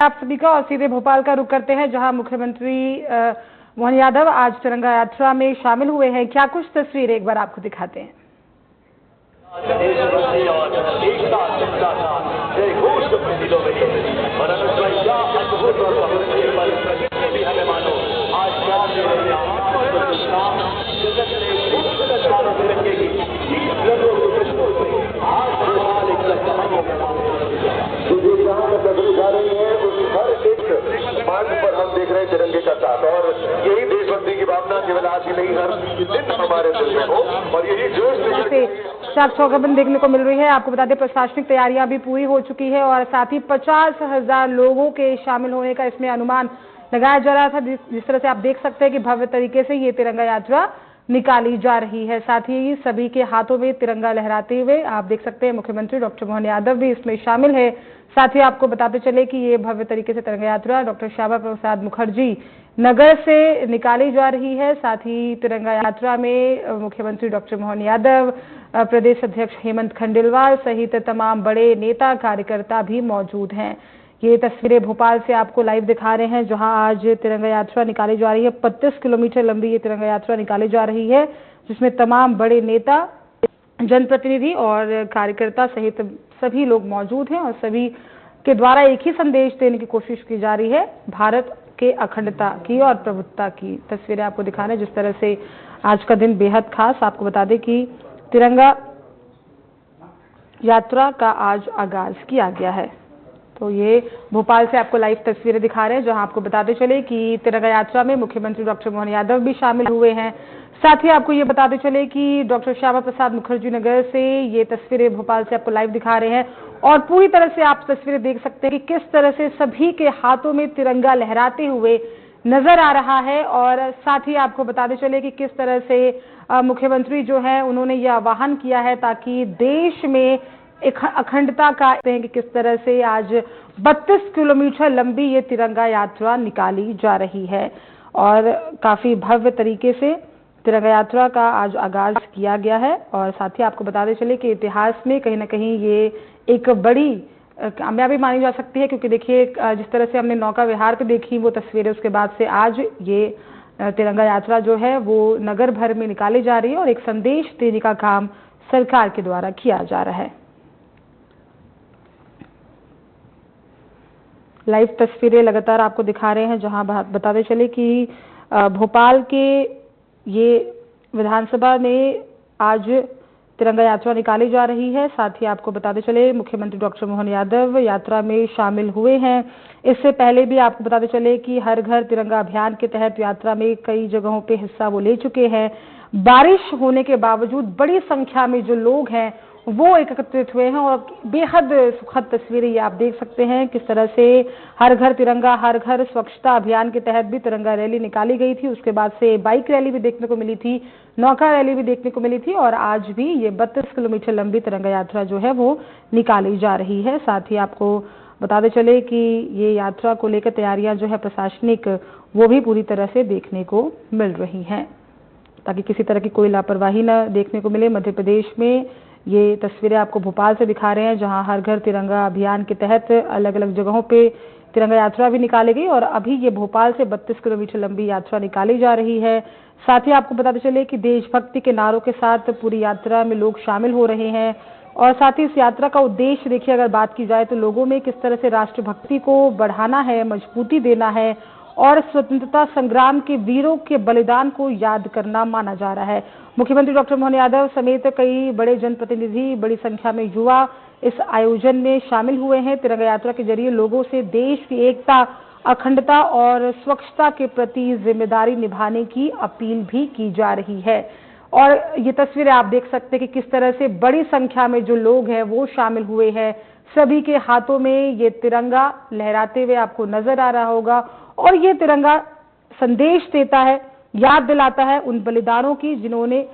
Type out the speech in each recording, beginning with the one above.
आप सभी का और सीधे भोपाल का रुख करते हैं, जहां मुख्यमंत्री मोहन यादव आज तिरंगा यात्रा में शामिल हुए हैं। क्या कुछ तस्वीर एक बार आपको दिखाते हैं। पर हम देख रहे हैं तिरंगे का साथ, और यही देशभक्ति की भावना केवल आज ही नहीं हर दिन हमारे दिल में हो, और यही जोश से चाक चौकाबंद देखने को मिल रही है। आपको बता दें प्रशासनिक तैयारियां भी पूरी हो चुकी है और साथ ही 50,000 लोगों के शामिल होने का इसमें अनुमान लगाया जा रहा था। जिस तरह से आप देख सकते हैं कि भव्य तरीके से ये तिरंगा यात्रा निकाली जा रही है। साथ ही सभी के हाथों में तिरंगा लहराते हुए आप देख सकते हैं मुख्यमंत्री डॉक्टर मोहन यादव भी इसमें शामिल है। साथ ही आपको बताते चले कि ये भव्य तरीके से तिरंगा यात्रा डॉक्टर श्यामा प्रसाद मुखर्जी नगर से निकाली जा रही है। साथ ही तिरंगा यात्रा में मुख्यमंत्री डॉक्टर मोहन यादव, प्रदेश अध्यक्ष हेमंत खंडेलवाल सहित तमाम बड़े नेता कार्यकर्ता भी मौजूद हैं। ये तस्वीरें भोपाल से आपको लाइव दिखा रहे हैं, जहां आज तिरंगा यात्रा निकाली जा रही है। 35 किलोमीटर लंबी ये तिरंगा यात्रा निकाली जा रही है, जिसमें तमाम बड़े नेता, जनप्रतिनिधि और कार्यकर्ता सहित सभी लोग मौजूद हैं और सभी के द्वारा एक ही संदेश देने की कोशिश की जा रही है, भारत के अखंडता की और प्रभुत्ता की। तस्वीरें आपको दिखा रहे हैं जिस तरह से आज का दिन बेहद खास। आपको बता दें कि तिरंगा यात्रा का आज आगाज किया गया है। तो ये भोपाल से आपको लाइव तस्वीरें दिखा रहे हैं, जहां आपको बताते चले कि तिरंगा यात्रा में मुख्यमंत्री डॉक्टर मोहन यादव भी शामिल हुए हैं। साथ ही आपको ये बताते चले कि डॉक्टर श्यामा प्रसाद मुखर्जी नगर से ये तस्वीरें भोपाल से आपको लाइव दिखा रहे हैं और पूरी तरह से आप तस्वीरें देख सकते हैं कि किस तरह से सभी के हाथों में तिरंगा लहराते हुए नजर आ रहा है। और साथ ही आपको बताते चले कि किस तरह से मुख्यमंत्री जो है उन्होंने यह आह्वान किया है ताकि देश में एक अखंडता का कि किस तरह से आज 32 किलोमीटर लंबी ये तिरंगा यात्रा निकाली जा रही है और काफी भव्य तरीके से तिरंगा यात्रा का आज आगाज किया गया है। और साथ ही आपको बताते चले कि इतिहास में कहीं ना कहीं ये एक बड़ी कामयाबी मानी जा सकती है, क्योंकि देखिए जिस तरह से हमने नौका विहार पे देखी वो तस्वीरें, उसके बाद से आज ये तिरंगा यात्रा जो है वो नगर भर में निकाली जा रही है और एक संदेश देने का काम सरकार के द्वारा किया जा रहा है। लाइव तस्वीरें लगातार आपको दिखा रहे हैं, जहां बताते चले कि भोपाल के ये विधानसभा में आज तिरंगा यात्रा निकाली जा रही है। साथ ही आपको बताते चले मुख्यमंत्री डॉक्टर मोहन यादव यात्रा में शामिल हुए हैं। इससे पहले भी आपको बताते चले कि हर घर तिरंगा अभियान के तहत यात्रा में कई जगहों पे हिस्सा वो ले चुके हैं। बारिश होने के बावजूद बड़ी संख्या में जो लोग हैं वो एकत्रित हुए हैं और बेहद सुखद तस्वीरें ये आप देख सकते हैं किस तरह से हर घर तिरंगा, हर घर स्वच्छता अभियान के तहत भी तिरंगा रैली निकाली गई थी। उसके बाद से बाइक रैली भी देखने को मिली थी, नौका रैली भी देखने को मिली थी और आज भी ये 32 किलोमीटर लंबी तिरंगा यात्रा जो है वो निकाली जा रही है। साथ ही आपको बताते चले कि ये यात्रा को लेकर तैयारियां जो है प्रशासनिक वो भी पूरी तरह से देखने को मिल रही हैं, ताकि किसी तरह की कोई लापरवाही न देखने को मिले। मध्य प्रदेश में ये तस्वीरें आपको भोपाल से दिखा रहे हैं, जहां हर घर तिरंगा अभियान के तहत अलग अलग जगहों पे तिरंगा यात्रा भी निकाली गई और अभी ये भोपाल से 32 किलोमीटर लंबी यात्रा निकाली जा रही है। साथ ही आपको बताते चले कि देशभक्ति के नारों के साथ पूरी यात्रा में लोग शामिल हो रहे हैं और साथ ही इस यात्रा का उद्देश्य देखिए, अगर बात की जाए तो लोगों में किस तरह से राष्ट्रभक्ति को बढ़ाना है, मजबूती देना है और स्वतंत्रता संग्राम के वीरों के बलिदान को याद करना माना जा रहा है। मुख्यमंत्री डॉक्टर मोहन यादव समेत कई बड़े जनप्रतिनिधि, बड़ी संख्या में युवा इस आयोजन में शामिल हुए हैं। तिरंगा यात्रा के जरिए लोगों से देश की एकता, अखंडता और स्वच्छता के प्रति जिम्मेदारी निभाने की अपील भी की जा रही है। और ये तस्वीरें आप देख सकते हैं कि किस तरह से बड़ी संख्या में जो लोग हैं वो शामिल हुए हैं। सभी के हाथों में ये तिरंगा लहराते हुए आपको नजर आ रहा होगा और ये तिरंगा संदेश देता है, याद दिलाता है उन बलिदानों की जिन्होंने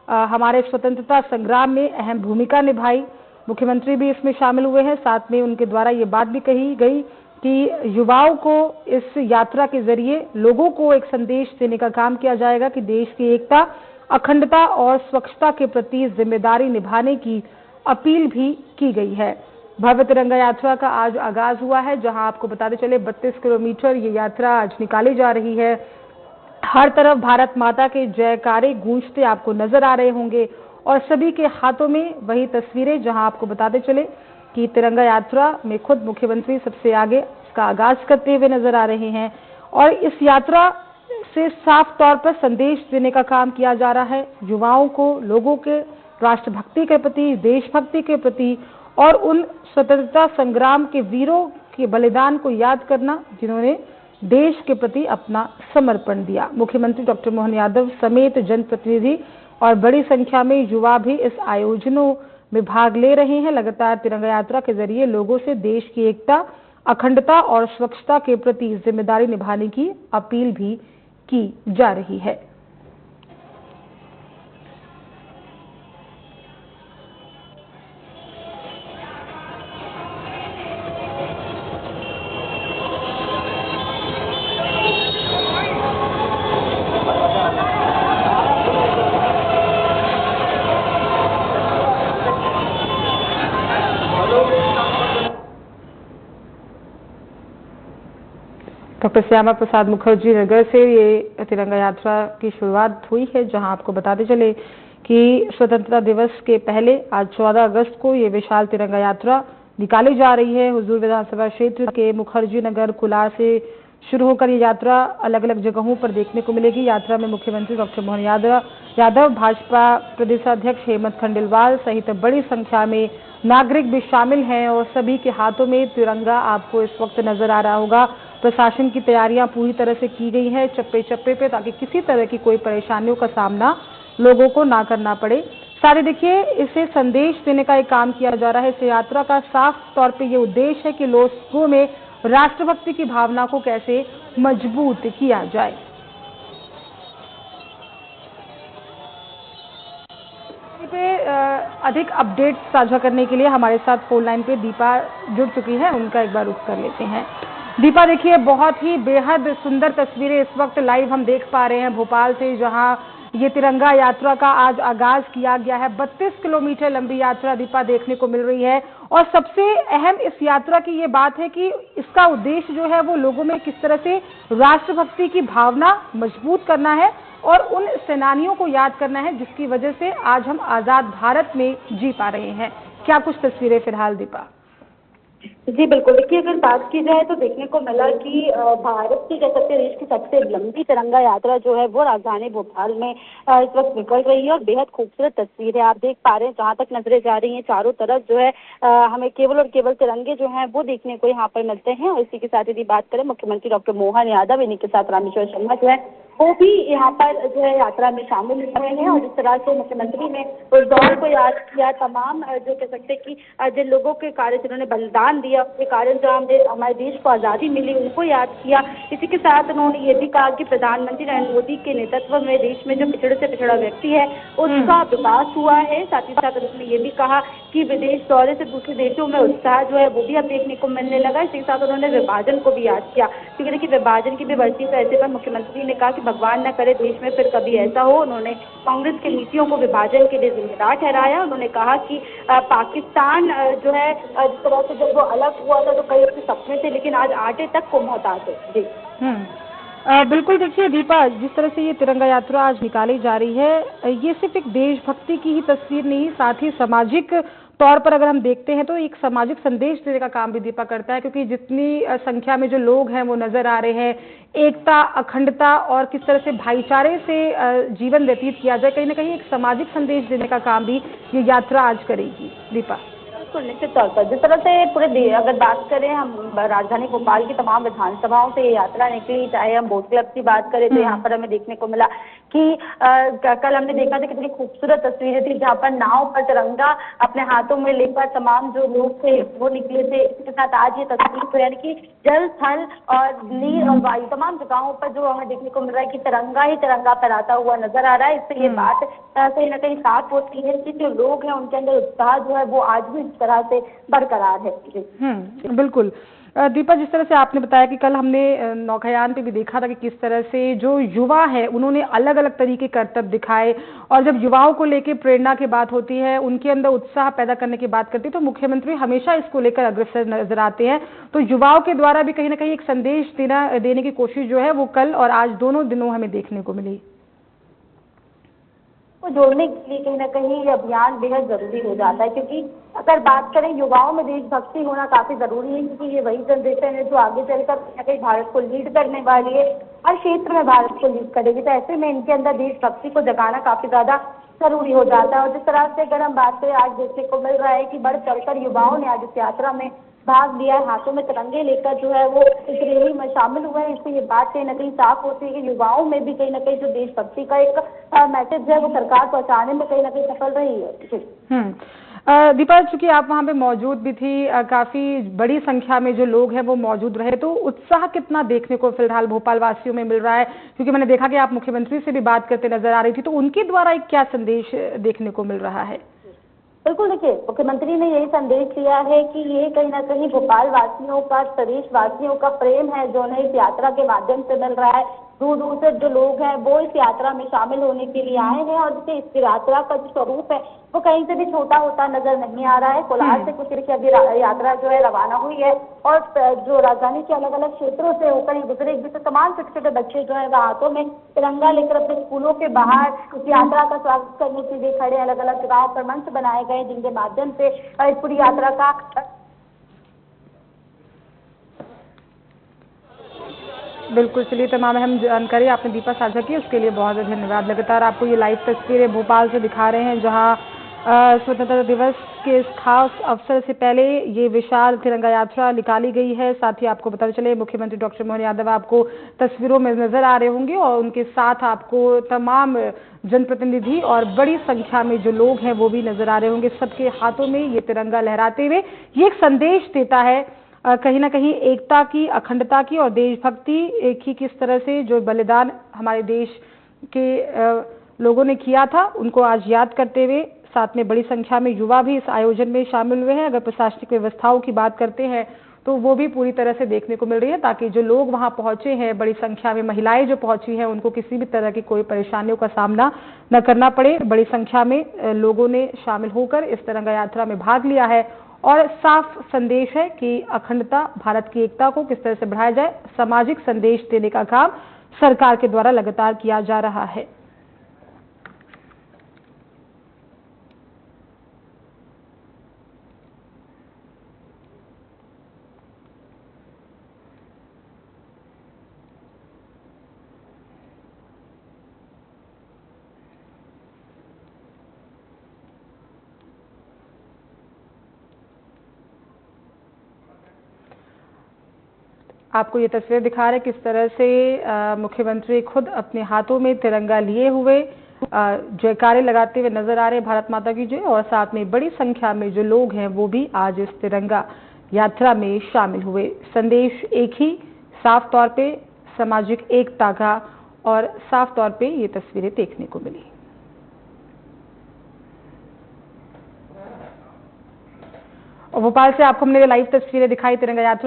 हमारे स्वतंत्रता संग्राम में अहम भूमिका निभाई। मुख्यमंत्री भी इसमें शामिल हुए हैं। साथ में उनके द्वारा ये बात भी कही गई कि युवाओं को इस यात्रा के जरिए लोगों को एक संदेश देने का काम किया जाएगा कि देश की एकता, अखंडता और स्वच्छता के प्रति जिम्मेदारी निभाने की अपील भी की गई है। भव्य तिरंगा यात्रा का आज आगाज हुआ है, जहां आपको बताते चले 32 किलोमीटर ये यात्रा आज निकाली जा रही है। हर तरफ भारत माता के जयकारे गूंजते आपको नजर आ रहे होंगे और सभी के हाथों में वही तस्वीरें, जहां आपको बताते चले कि तिरंगा यात्रा में खुद मुख्यमंत्री सबसे आगे इसका आगाज करते हुए नजर आ रहे हैं और इस यात्रा से साफ तौर पर संदेश देने का काम किया जा रहा है युवाओं को, लोगों के राष्ट्रभक्ति के प्रति, देशभक्ति के प्रति और उन स्वतंत्रता संग्राम के वीरों के बलिदान को याद करना जिन्होंने देश के प्रति अपना समर्पण दिया। मुख्यमंत्री डॉक्टर मोहन यादव समेत जनप्रतिनिधि और बड़ी संख्या में युवा भी इस आयोजनों में भाग ले रहे हैं। लगातार तिरंगा यात्रा के जरिए लोगों से देश की एकता, अखंडता और स्वच्छता के प्रति जिम्मेदारी निभाने की अपील भी की जा रही है। डॉक्टर श्यामा प्रसाद मुखर्जी नगर से ये तिरंगा यात्रा की शुरुआत हुई है, जहां आपको बताते चले कि स्वतंत्रता दिवस के पहले आज 14 अगस्त को ये विशाल तिरंगा यात्रा निकाली जा रही है। हुजूर विधानसभा क्षेत्र के मुखर्जी नगर कुलार से शुरू होकर ये यात्रा अलग अलग जगहों पर देखने को मिलेगी। यात्रा में मुख्यमंत्री डॉक्टर मोहन यादव, भाजपा प्रदेशाध्यक्ष हेमंत खंडेलवाल सहित बड़ी संख्या में नागरिक भी शामिल हैं और सभी के हाथों में तिरंगा आपको इस वक्त नजर आ रहा होगा। प्रशासन की तैयारियां पूरी तरह से की गई है चप्पे चप्पे पे, ताकि किसी तरह की कोई परेशानियों का सामना लोगों को ना करना पड़े। सारे देखिए, इसे संदेश देने का एक काम किया जा रहा है। इस यात्रा का साफ तौर पे ये उद्देश्य है कि लोगों में राष्ट्रभक्ति की भावना को कैसे मजबूत किया जाए। पे अधिक अपडेट साझा करने के लिए हमारे साथ फोन लाइन पे दीपा जुड़ चुकी है, उनका एक बार रुख कर लेते हैं। दीपा, देखिए, बहुत ही बेहद सुंदर तस्वीरें इस वक्त लाइव हम देख पा रहे हैं भोपाल से, जहां ये तिरंगा यात्रा का आज आगाज किया गया है। 32 किलोमीटर लंबी यात्रा दीपा देखने को मिल रही है और सबसे अहम इस यात्रा की ये बात है कि इसका उद्देश्य जो है वो लोगों में किस तरह से राष्ट्रभक्ति की भावना मजबूत करना है और उन सेनानियों को याद करना है जिसकी वजह से आज हम आजाद भारत में जी पा रहे हैं। क्या कुछ तस्वीरें फिलहाल दीपा? जी बिल्कुल, देखिए, अगर बात की जाए तो देखने को मिला कि भारत की, कह सकते देश की सबसे लंबी तिरंगा यात्रा जो है वो राजधानी भोपाल में इस वक्त निकल रही है और बेहद खूबसूरत तस्वीर है आप देख पा रहे हैं। जहां तक नजरें जा रही हैं चारों तरफ जो है हमें केवल और केवल तिरंगे जो हैं वो देखने को यहाँ पर मिलते हैं। और इसी के साथ यदि बात करें मुख्यमंत्री डॉक्टर मोहन यादव, इन्हीं के साथ रामेश्वर शर्मा जो है वो भी यहाँ पर जो है यात्रा में शामिल हुए हैं। और जिस तरह से मुख्यमंत्री ने उस दौर को याद किया, तमाम जो कह सकते कि जिन लोगों के कारण जिन्होंने बलिदान दिया, उसके कारण जो हमारे देश को आज़ादी मिली, उनको याद किया। इसी के साथ उन्होंने ये भी कहा कि प्रधानमंत्री नरेंद्र मोदी के नेतृत्व में देश में जो पिछड़े से पिछड़ा व्यक्ति है उसका विकास हुआ है। साथ ही साथ उन्होंने ये भी कहा कि विदेश दौरे से दूसरे देशों में उत्साह जो है वो भी अब देखने को मिलने लगा। इसी के साथ उन्होंने विभाजन को भी याद किया, क्योंकि देखिए विभाजन की भी बढ़ती है। ऐसे पर मुख्यमंत्री ने कहा कि भगवान न करे देश में फिर कभी ऐसा हो। उन्होंने कांग्रेस की नीतियों को विभाजन के लिए जिम्मेदार ठहराया। उन्होंने कहा कि पाकिस्तान जो है जिस तरह से जब वो अलग हुआ था तो कई उसके सपने थे, लेकिन आज आटे तक को मोहताज है। जी बिल्कुल, देखिए दीपा, जिस तरह से ये तिरंगा यात्रा आज निकाली जा रही है, ये सिर्फ एक देशभक्ति की ही तस्वीर नहीं, साथ ही सामाजिक तौर पर अगर हम देखते हैं तो एक सामाजिक संदेश देने का काम भी दीपा करता है, क्योंकि जितनी संख्या में जो लोग हैं वो नजर आ रहे हैं, एकता, अखंडता और किस तरह से भाईचारे से जीवन व्यतीत किया जाए, कहीं ना कहीं एक सामाजिक संदेश देने का काम भी ये यात्रा आज करेगी। दीपा, निश्चित तौर पर जिस तरह से पूरे अगर बात करें हम राजधानी भोपाल की तमाम विधानसभाओं से ये यात्रा निकली, चाहे हम बोट क्लब की बात करें तो यहाँ पर हमें देखने को मिला कि कल हमने देखा था कितनी खूबसूरत तस्वीरें थी, जहाँ पर नाव पर तिरंगा अपने हाथों में लेकर तमाम जो लोग थे वो निकले थे। इसके साथ आज ये तस्वीर तो यानी कि जल, थल और नीर और वायु तमाम जगहों पर जो हमें देखने को मिल रहा है कि तिरंगा ही तिरंगा फहराता हुआ नजर आ रहा है। इससे ये बात कहीं ना कहीं साफ होती है कि जो लोग हैं उनके अंदर उत्साह जो है वो आज भी तरह से बरकरार है। बिल्कुल, दीपा, जिस तरह से आपने बताया कि कल हमने नौकायान पे भी देखा था कि किस तरह से जो युवा है उन्होंने अलग अलग तरीके करतब दिखाए, और जब युवाओं को लेकर प्रेरणा की बात होती है, उनके अंदर उत्साह पैदा करने की बात करती है, तो मुख्यमंत्री हमेशा इसको लेकर अग्रसर नजर आते हैं। तो युवाओं के द्वारा भी कहीं ना कहीं एक संदेश देने की कोशिश जो है वो कल और आज दोनों दिनों हमें देखने को मिली। को जोड़ने के लिए कहीं ना कहीं ये अभियान बेहद जरूरी हो जाता है, क्योंकि अगर बात करें युवाओं में देशभक्ति होना काफी जरूरी है, क्योंकि ये वही जनरेशन है जो आगे चलकर कहीं ना कहीं भारत को लीड करने वाली है, हर क्षेत्र में भारत को लीड करेगी। तो ऐसे में इनके अंदर देशभक्ति को जगाना काफी ज्यादा जरूरी हो जाता है। और जिस तरह से अगर हम बात करें, आज देखने को मिल रहा है कि बढ़ चढ़कर युवाओं ने आज इस यात्रा में भाग लिया, हाथों में तिरंगे लेकर जो है वो इस रैली में शामिल हुए हैं। इससे ये बात कहीं ना कहीं साफ होती है कि युवाओं में भी कहीं ना कहीं जो देशभक्ति का एक मैसेज है वो सरकार पहुंचाने में कहीं ना कहीं सफल रही है। दीपा, चूंकि आप वहां पे मौजूद भी थी, काफी बड़ी संख्या में जो लोग हैं वो मौजूद रहे, तो उत्साह कितना देखने को फिलहाल भोपाल वासियों में मिल रहा है? क्योंकि मैंने देखा कि आप मुख्यमंत्री से भी बात करते नजर आ रही थी, तो उनके द्वारा एक क्या संदेश देखने को मिल रहा है? बिल्कुल, देखिए, मुख्यमंत्री ने यही संदेश दिया है कि ये कहीं ना कहीं भोपाल वासियों का, प्रदेश वासियों का प्रेम है जो उन्हें इस यात्रा के माध्यम से मिल रहा है। दूर दूर से जो लोग हैं वो इस यात्रा में शामिल होने के लिए आए हैं, और जिसे इस यात्रा का जो स्वरूप है वो कहीं से भी छोटा होता नजर नहीं आ रहा है। कोलार से कुछ की अभी यात्रा जो है रवाना हुई है, और जो राजधानी के अलग अलग क्षेत्रों से होकर गुजरेगी, जिससे तमाम छोटे छोटे बच्चे जो है हाथों में तिरंगा लेकर अपने स्कूलों के बाहर इस यात्रा का स्वागत करने के लिए खड़े। अलग अलग जगहों पर मंच बनाए गए जिनके माध्यम से इस पूरी यात्रा का बिल्कुल, चलिए, तमाम अहम जानकारी आपने दीपा साझा की, उसके लिए बहुत बहुत धन्यवाद। लगातार आपको ये लाइव तस्वीरें भोपाल से दिखा रहे हैं, जहां स्वतंत्रता दिवस के इस खास अवसर से पहले ये विशाल तिरंगा यात्रा निकाली गई है। साथ ही आपको पता चले मुख्यमंत्री डॉक्टर मोहन यादव आपको तस्वीरों में नजर आ रहे होंगे, और उनके साथ आपको तमाम जनप्रतिनिधि और बड़ी संख्या में जो लोग हैं वो भी नजर आ रहे होंगे। सबके हाथों में ये तिरंगा लहराते हुए ये एक संदेश देता है कहीं ना कहीं एकता की, अखंडता की और देशभक्ति एक ही किस तरह से जो बलिदान हमारे देश के लोगों ने किया था उनको आज याद करते हुए। साथ में बड़ी संख्या में युवा भी इस आयोजन में शामिल हुए हैं। अगर प्रशासनिक व्यवस्थाओं की बात करते हैं तो वो भी पूरी तरह से देखने को मिल रही है, ताकि जो लोग वहां पहुंचे हैं, बड़ी संख्या में महिलाएं जो पहुंची हैं, उनको किसी भी तरह की कोई परेशानियों का सामना न करना पड़े। बड़ी संख्या में लोगों ने शामिल होकर इस तिरंगा यात्रा में भाग लिया है, और साफ संदेश है कि अखंडता, भारत की एकता को किस तरह से बढ़ाया जाए, सामाजिक संदेश देने का काम सरकार के द्वारा लगातार किया जा रहा है। आपको ये तस्वीर दिखा रहे हैं किस तरह से मुख्यमंत्री खुद अपने हाथों में तिरंगा लिए हुए जयकारे लगाते हुए नजर आ रहे हैं, भारत माता की जय। और साथ में बड़ी संख्या में जो लोग हैं वो भी आज इस तिरंगा यात्रा में शामिल हुए। संदेश एक ही, साफ तौर पे सामाजिक एकता का, और साफ तौर पे ये तस्वीरें देखने को मिली। और भोपाल से आपको हमने लाइव तस्वीरें दिखाई तिरंगा यात्रा